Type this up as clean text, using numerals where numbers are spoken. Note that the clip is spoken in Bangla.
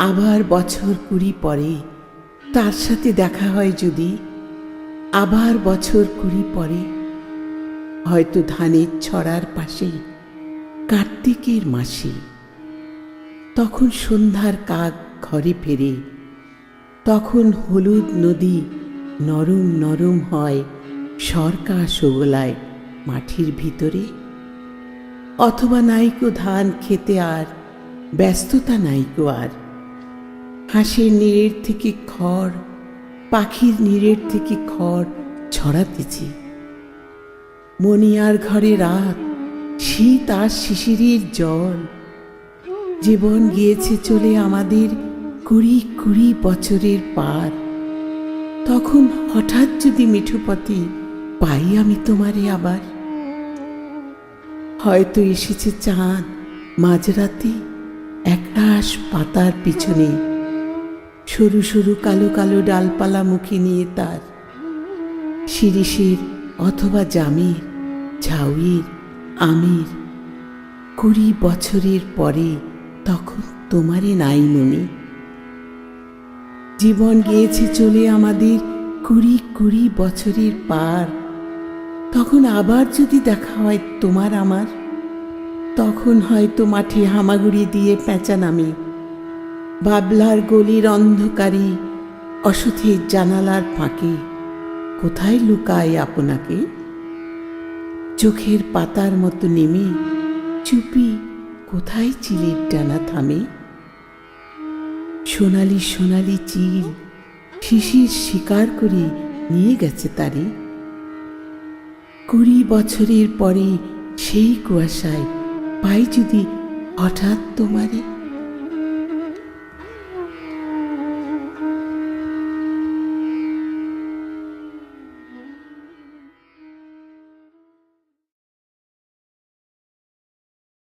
আবার বছর 20 পরে তার সাথে দেখা হয় যদি, আবার বছর 20 পরে, হয়তো ধানের ছড়ার পাশে কার্তিকের মাসে। তখন সন্ধ্যার কাক ঘরে ফেরে, তখন হলুদ নদী নরম নরম হয় সরকা শোগলায় মাটির ভিতরে। অথবা নাইকো ধান খেতে আর ব্যস্ততা নাইকো আর, হাঁসের নীড়ের থেকে খড়, পাখির নীড়ের থেকে খড় ছড়াতেছি। মনিয়ার ঘরে রাত, শীত আর শিশিরের জল। জীবন গিয়েছে চলে আমাদের 20 বছরের পার। তখন হঠাৎ যদি মিঠুপতি পাই আমি তোমারে আবার, হয়তো এসেছে চাঁদ মাঝরাতে একরাশ পাতার পিছনে, সরু সরু কালো কালো ডালপালা মুখে নিয়ে তার। শিরিষের অথবা জামের, ঝাউয়ের, আমের। 20 বছরের পরে তখন তোমারে নাই মনে। জীবন গিয়েছে চলে আমাদের 20 বছরের পার। তখন আবার যদি দেখা হয় তোমার আমার, তখন হয়তো মাঠে হামাগুড়ি দিয়ে পেঁচা নামে, বাবলার গলির অন্ধকারে, অসথের জানালার ফাঁকে কোথায় লুকায় আপনাকে। চোখের পাতার মতো নেমে চুপি কোথায় চিলের ডানা থামে। সোনালি সোনালি চিল শিশির শিকার করে নিয়ে গেছে তারে। 20 বছরের পরে সেই কুয়াশায় পাই যদি হঠাৎ তোমারে।